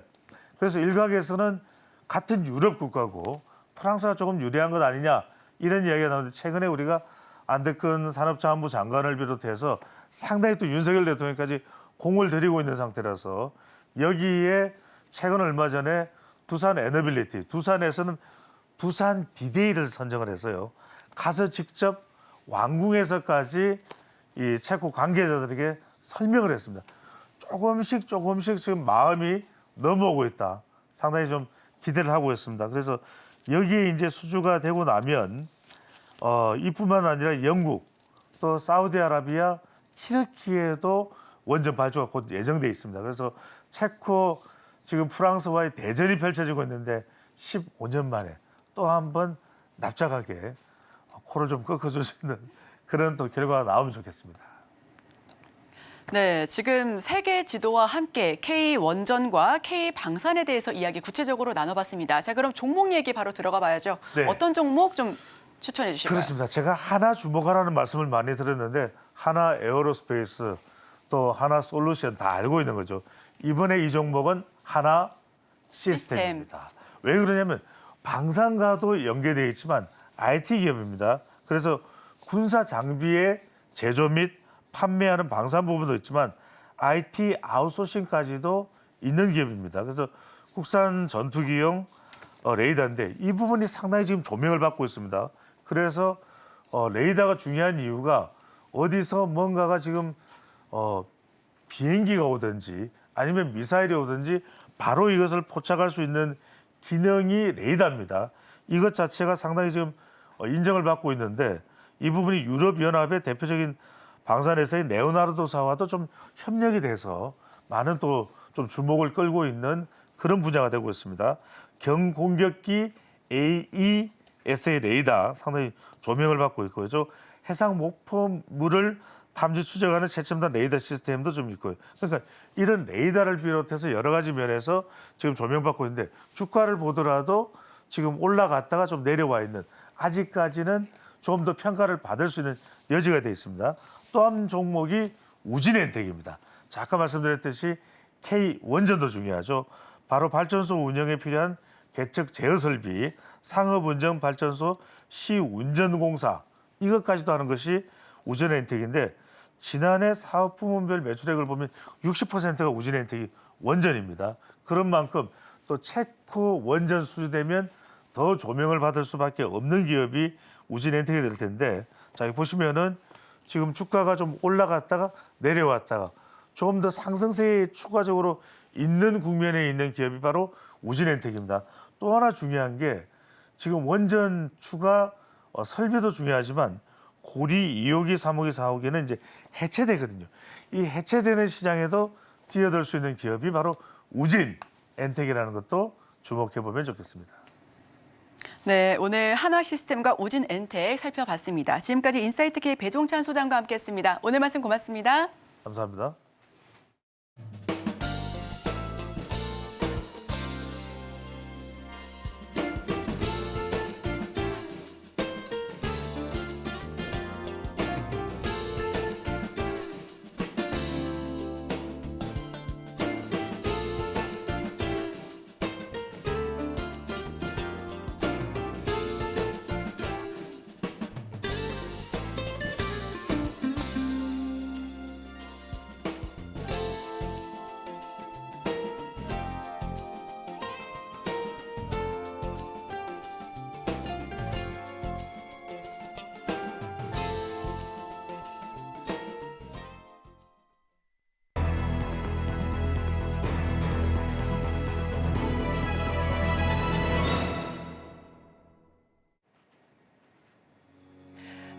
Speaker 4: 그래서 일각에서는 같은 유럽 국가고 프랑스가 조금 유리한 것 아니냐 이런 이야기가 나오는데 최근에 우리가 안데큰 산업자원부 장관을 비롯해서 상당히 또 윤석열 대통령까지 공을 들이고 있는 상태라서 여기에 최근 얼마 전에 두산 에너빌리티, 두산에서는 두산 디데이를 선정을 해서요. 가서 직접 왕궁에서까지 이 체코 관계자들에게 설명을 했습니다. 조금씩 지금 마음이 넘어오고 있다. 상당히 좀 기대를 하고 있습니다. 그래서 여기에 이제 수주가 되고 나면 이뿐만 아니라 영국 또 사우디아라비아, 튀르키예도 원전 발주가 곧 예정돼 있습니다. 그래서 체코 지금 프랑스와의 대전이 펼쳐지고 있는데 15년 만에 또 한 번 납작하게 코를 좀 꺾어줄 수 있는 그런 또 결과가 나오면 좋겠습니다.
Speaker 3: 네, 지금 세계 지도와 함께 K-원전과 K-방산에 대해서 이야기 구체적으로 나눠봤습니다. 자, 그럼 종목 얘기 바로 들어가 봐야죠.
Speaker 4: 네.
Speaker 3: 어떤 종목 좀 추천해 주실까요?
Speaker 4: 그렇습니다. 제가 하나 주목하라는 말씀을 많이 들었는데 하나 에어로스페이스 또 하나 솔루션 다 알고 있는 거죠. 이번에 이 종목은 하나 시스템입니다. 왜 그러냐면 방산과도 연계되어 있지만 IT 기업입니다. 그래서 군사 장비의 제조 및 판매하는 방산 부분도 있지만 IT 아웃소싱까지도 있는 기업입니다. 그래서 국산 전투기용 레이더인데 이 부분이 상당히 지금 조명을 받고 있습니다. 그래서 레이더가 중요한 이유가 어디서 뭔가가 지금 비행기가 오든지 아니면 미사일이 오든지 바로 이것을 포착할 수 있는 기능이 레이더입니다. 이것 자체가 상당히 지금 인정을 받고 있는데 이 부분이 유럽연합의 대표적인 방산회사인 레오나르도사와도 좀 협력이 돼서 많은 또 좀 주목을 끌고 있는 그런 분야가 되고 있습니다. 경공격기 AESA 레이더 상당히 조명을 받고 있고요. 해상 목표물을 탐지 추적하는 최첨단 레이더 시스템도 좀 있고요. 그러니까 이런 레이더를 비롯해서 여러 가지 면에서 지금 조명받고 있는데 주가를 보더라도 지금 올라갔다가 좀 내려와 있는 아직까지는 좀 더 평가를 받을 수 있는 여지가 되어 있습니다. 또 한 종목이 우진엔텍입니다. 자, 아까 말씀드렸듯이 K-원전도 중요하죠. 바로 발전소 운영에 필요한 개척 제어 설비, 상업운전 발전소 시운전공사 이것까지도 하는 것이 우진엔텍인데 지난해 사업 부문별 매출액을 보면 60%가 우진엔텍이 원전입니다. 그런 만큼 또 체코 원전 수주되면 더 조명을 받을 수밖에 없는 기업이 우진엔텍이 될 텐데 자, 여기 보시면은 지금 주가가 좀 올라갔다가 내려왔다가 조금 더 상승세에 추가적으로 있는 국면에 있는 기업이 바로 우진엔텍입니다. 또 하나 중요한 게 지금 원전 추가 설비도 중요하지만 고리 2호기, 3호기, 4호기는 이제 해체되거든요. 이 해체되는 시장에도 뛰어들 수 있는 기업이 바로 우진엔텍이라는 것도 주목해 보면 좋겠습니다.
Speaker 3: 네, 오늘 한화시스템과 우진엔텍 살펴봤습니다. 지금까지 인사이트K 배종찬 소장과 함께했습니다. 오늘 말씀 고맙습니다.
Speaker 4: 감사합니다.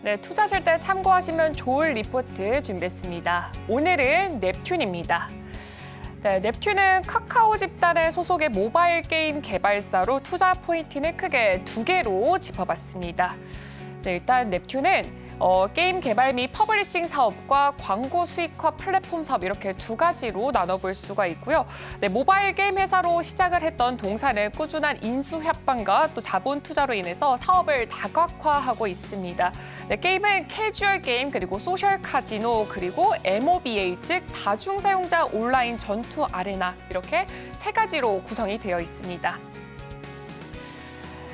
Speaker 2: 네, 투자하실 때 참고하시면 좋을 리포트 준비했습니다. 오늘은 넵튠입니다. 네, 넵튠은 카카오 집단의 소속의 모바일 게임 개발사로 투자 포인트는 크게 두 개로 짚어봤습니다. 네, 일단 넵튠은 게임 개발 및 퍼블리싱 사업과 광고 수익화 플랫폼 사업 이렇게 두 가지로 나눠볼 수가 있고요. 네, 모바일 게임 회사로 시작을 했던 동사는 꾸준한 인수 협반과 또 자본 투자로 인해서 사업을 다각화하고 있습니다. 네, 게임은 캐주얼 게임 그리고 소셜 카지노 그리고 MOBA 즉 다중 사용자 온라인 전투 아레나 이렇게 세 가지로 구성이 되어 있습니다.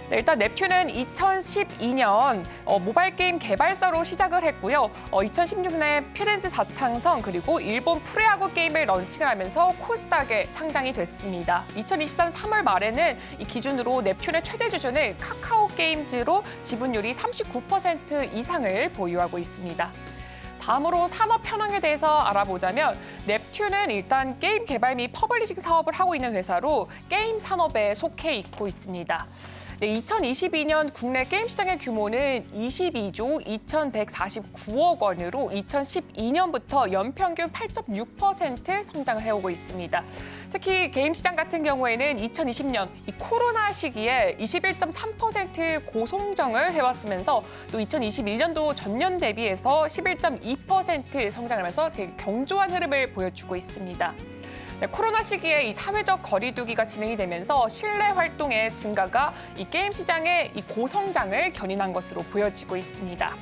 Speaker 2: 네, 일단 넵튠은 2012년 모바일 게임 개발사로 시작을 했고요. 2016년에 피렌즈 사창성 그리고 일본 프로야구 게임을 런칭을 하면서 코스닥에 상장이 됐습니다. 2023 3월 말에는 이 기준으로 넵튠의 최대 주주는 카카오 게임즈로 지분율이 39% 이상을 보유하고 있습니다. 다음으로 산업 현황에 대해서 알아보자면 넵튠은 일단 게임 개발 및 퍼블리싱 사업을 하고 있는 회사로 게임 산업에 속해 있고 있습니다. 네, 2022년 국내 게임 시장의 규모는 22조 2,149억 원으로 2012년부터 연평균 8.6% 성장을 해오고 있습니다. 특히 게임 시장 같은 경우에는 2020년 이 코로나 시기에 21.3% 고성장을 해왔으면서 또 2021년도 전년 대비해서 11.2% 성장을 하면서 되게 경조한 흐름을 보여주고 있습니다. 네, 코로나 시기에 이 사회적 거리두기가 진행이 되면서 실내 활동의 증가가 이 게임 시장의 이 고성장을 견인한 것으로 보여지고 있습니다.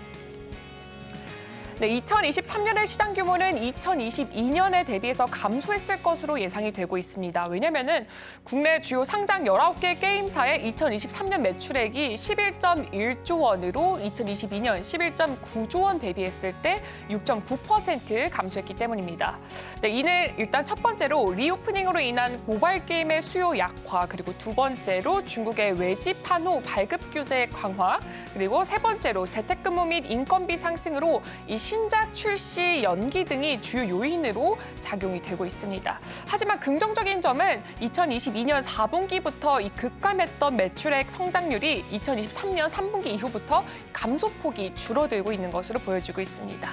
Speaker 2: 네, 2023년의 시장 규모는 2022년에 대비해서 감소했을 것으로 예상이 되고 있습니다. 왜냐면은 국내 주요 상장 19개 게임사의 2023년 매출액이 11.1조 원으로 2022년 11.9조 원 대비했을 때 6.9% 감소했기 때문입니다. 네, 이는 일단 첫 번째로 리오프닝으로 인한 모바일 게임의 수요 약화, 그리고 두 번째로 중국의 외지 판호 발급 규제 강화, 그리고 세 번째로 재택근무 및 인건비 상승으로 이 신작 출시 연기 등이 주요 요인으로 작용이 되고 있습니다. 하지만 긍정적인 점은 2022년 4분기부터 이 급감했던 매출액 성장률이 2023년 3분기 이후부터 감소폭이 줄어들고 있는 것으로 보여지고 있습니다.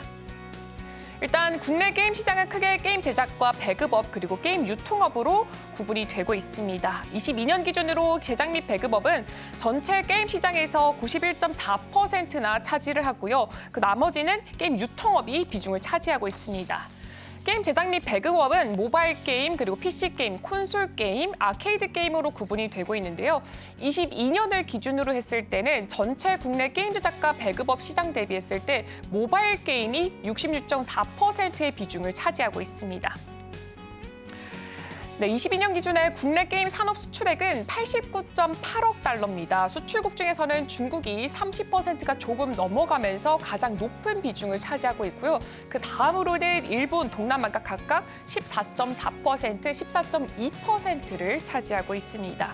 Speaker 2: 일단 국내 게임 시장은 크게 게임 제작과 배급업 그리고 게임 유통업으로 구분이 되고 있습니다. 22년 기준으로 제작 및 배급업은 전체 게임 시장에서 91.4%나 차지를 하고요. 그 나머지는 게임 유통업이 비중을 차지하고 있습니다. 게임 제작 및 배급업은 모바일 게임, 그리고 PC 게임, 콘솔 게임, 아케이드 게임으로 구분이 되고 있는데요. 22년을 기준으로 했을 때는 전체 국내 게임 제작과 배급업 시장 대비했을 때 모바일 게임이 66.4%의 비중을 차지하고 있습니다. 네, 22년 기준의 국내 게임 산업 수출액은 89.8억 달러입니다. 수출국 중에서는 중국이 30%가 조금 넘어가면서 가장 높은 비중을 차지하고 있고요. 그 다음으로는 일본, 동남아가 각각 14.4%, 14.2%를 차지하고 있습니다.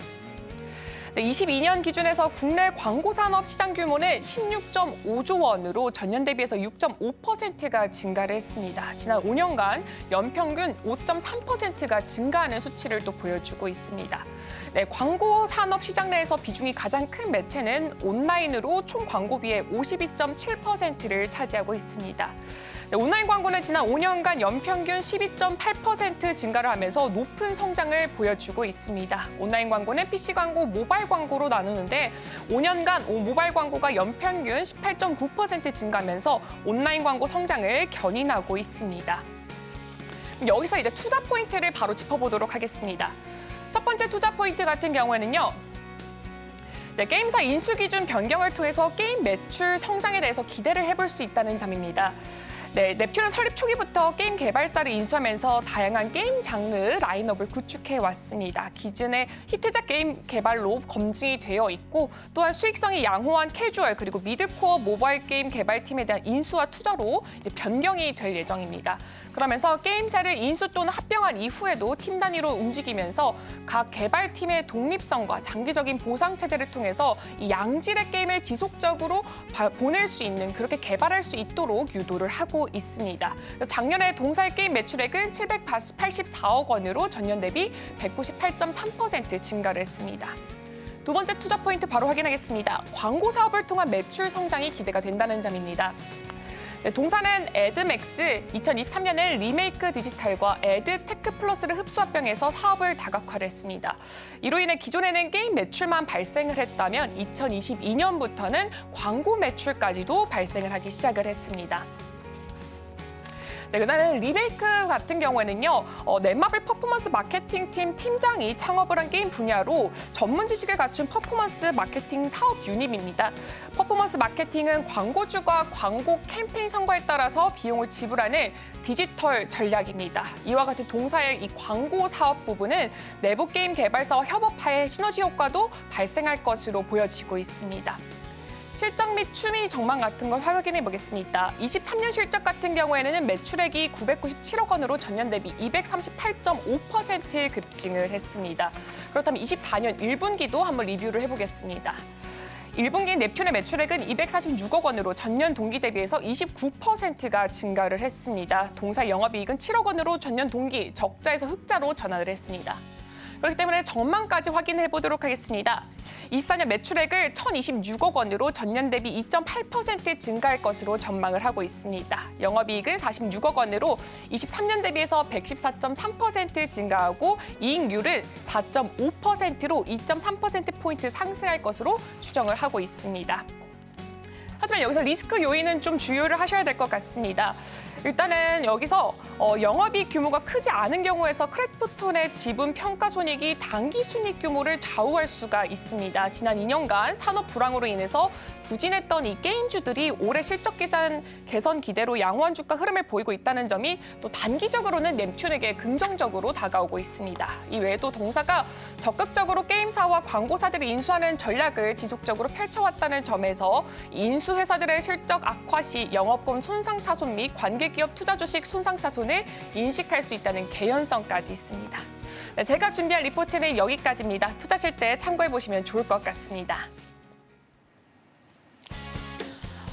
Speaker 2: 네, 22년 기준에서 국내 광고 산업 시장 규모는 16.5조 원으로 전년 대비해서 6.5%가 증가를 했습니다. 지난 5년간 연평균 5.3%가 증가하는 수치를 또 보여주고 있습니다. 네, 광고 산업 시장 내에서 비중이 가장 큰 매체는 온라인으로 총 광고비의 52.7%를 차지하고 있습니다. 네, 온라인 광고는 지난 5년간 연평균 12.8% 증가를 하면서 높은 성장을 보여주고 있습니다. 온라인 광고는 PC 광고, 모바일 광고로 나누는데 5년간 모바일 광고가 연평균 18.9% 증가하면서 온라인 광고 성장을 견인하고 있습니다. 여기서 이제 투자 포인트를 바로 짚어보도록 하겠습니다. 첫 번째 투자 포인트 같은 경우에는요. 네, 게임사 인수 기준 변경을 통해서 게임 매출 성장에 대해서 기대를 해볼 수 있다는 점입니다. 네, 넵튠은 설립 초기부터 게임 개발사를 인수하면서 다양한 게임 장르 라인업을 구축해 왔습니다. 기존의 히트작 게임 개발로 검증이 되어 있고 또한 수익성이 양호한 캐주얼 그리고 미드코어 모바일 게임 개발팀에 대한 인수와 투자로 이제 변경이 될 예정입니다. 그러면서 게임사를 인수 또는 합병한 이후에도 팀 단위로 움직이면서 각 개발팀의 독립성과 장기적인 보상 체제를 통해서 이 양질의 게임을 지속적으로 보낼 수 있는, 그렇게 개발할 수 있도록 유도를 하고 있습니다. 그래서 작년에 동사의 게임 매출액은 784억 원으로 전년 대비 198.3% 증가를 했습니다. 두 번째 투자 포인트 바로 확인하겠습니다. 광고 사업을 통한 매출 성장이 기대가 된다는 점입니다. 네, 동사는 에드맥스 2023년에 리메이크 디지털과 에드테크 플러스를 흡수 합병해서 사업을 다각화를 했습니다. 이로 인해 기존에는 게임 매출만 발생을 했다면 2022년부터는 광고 매출까지도 발생을 하기 시작을 했습니다. 네, 그날은 리메이크 같은 경우에는요, 넷마블 퍼포먼스 마케팅 팀 팀장이 창업을 한 게임 분야로 전문 지식을 갖춘 퍼포먼스 마케팅 사업 유닛입니다. 퍼포먼스 마케팅은 광고주가 광고 캠페인 성과에 따라서 비용을 지불하는 디지털 전략입니다. 이와 같은 동사의 이 광고 사업 부분은 내부 게임 개발사와 협업하에 시너지 효과도 발생할 것으로 보여지고 있습니다. 실적 및 추미 전망 같은 걸 확인해 보겠습니다. 23년 실적 같은 경우에는 매출액이 997억 원으로 전년 대비 238.5% 급증을 했습니다. 그렇다면 24년 1분기도 한번 리뷰를 해보겠습니다. 1분기 넵튠의 매출액은 246억 원으로 전년 동기 대비해서 29%가 증가를 했습니다. 동사 영업이익은 7억 원으로 전년 동기 적자에서 흑자로 전환을 했습니다. 그렇기 때문에 전망까지 확인해 보도록 하겠습니다. 24년 매출액을 1,026억 원으로 전년 대비 2.8% 증가할 것으로 전망을 하고 있습니다. 영업이익은 46억 원으로 23년 대비해서 114.3% 증가하고 이익률은 4.5%로 2.3%포인트 상승할 것으로 추정을 하고 있습니다. 하지만 여기서 리스크 요인은 좀 주의를 하셔야 될 것 같습니다. 일단은 여기서 영업이익 규모가 크지 않은 경우에서 크래프톤의 지분 평가 손익이 당기 순이익 규모를 좌우할 수가 있습니다. 지난 2년간 산업 불황으로 인해서 부진했던 이 게임주들이 올해 실적 개선 기대로 양호한 주가 흐름을 보이고 있다는 점이 또 단기적으로는 램튠에게 긍정적으로 다가오고 있습니다. 이 외에도 동사가 적극적으로 게임사와 광고사들을 인수하는 전략을 지속적으로 펼쳐왔다는 점에서 인수 회사들의 실적 악화 시 영업권 손상차손 및 관계기업 투자 주식 손상차손을 인식할 수 있다는 개연성까지 있습니다. 네, 제가 준비한 리포트는 여기까지입니다. 투자하실 때 참고해 보시면 좋을 것 같습니다.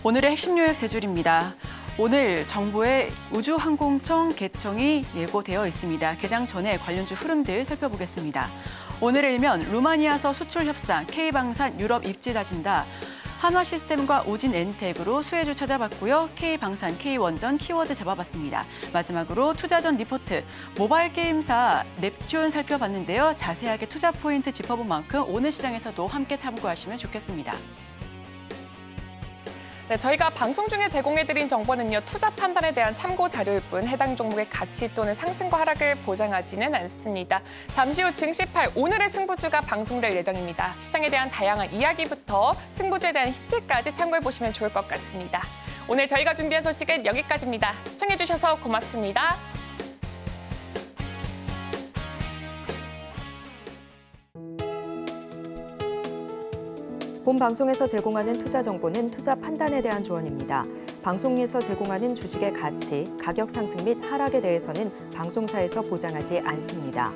Speaker 3: 오늘의 핵심 요약 세 줄입니다. 오늘 정부의 우주항공청 개청이 예고되어 있습니다. 개장 전에 관련주 흐름들 살펴보겠습니다. 오늘의 일면 루마니아서 수출 협상, K방산 유럽 입지 다진다. 한화시스템과 우진엔텍으로 수혜주 찾아봤고요. K방산, K원전 키워드 잡아봤습니다. 마지막으로 투자전 리포트, 모바일 게임사 넵튠 살펴봤는데요. 자세하게 투자 포인트 짚어본 만큼 오늘 시장에서도 함께 참고하시면 좋겠습니다.
Speaker 2: 네, 저희가 방송 중에 제공해드린 정보는요. 투자 판단에 대한 참고 자료일 뿐 해당 종목의 가치 또는 상승과 하락을 보장하지는 않습니다. 잠시 후 증시팔 오늘의 승부주가 방송될 예정입니다. 시장에 대한 다양한 이야기부터 승부주에 대한 히트까지 참고해보시면 좋을 것 같습니다. 오늘 저희가 준비한 소식은 여기까지입니다. 시청해주셔서 고맙습니다.
Speaker 1: 본 방송에서 제공하는 투자 정보는 투자 판단에 대한 조언입니다. 방송에서 제공하는 주식의 가치, 가격 상승 및 하락에 대해서는 방송사에서 보장하지 않습니다.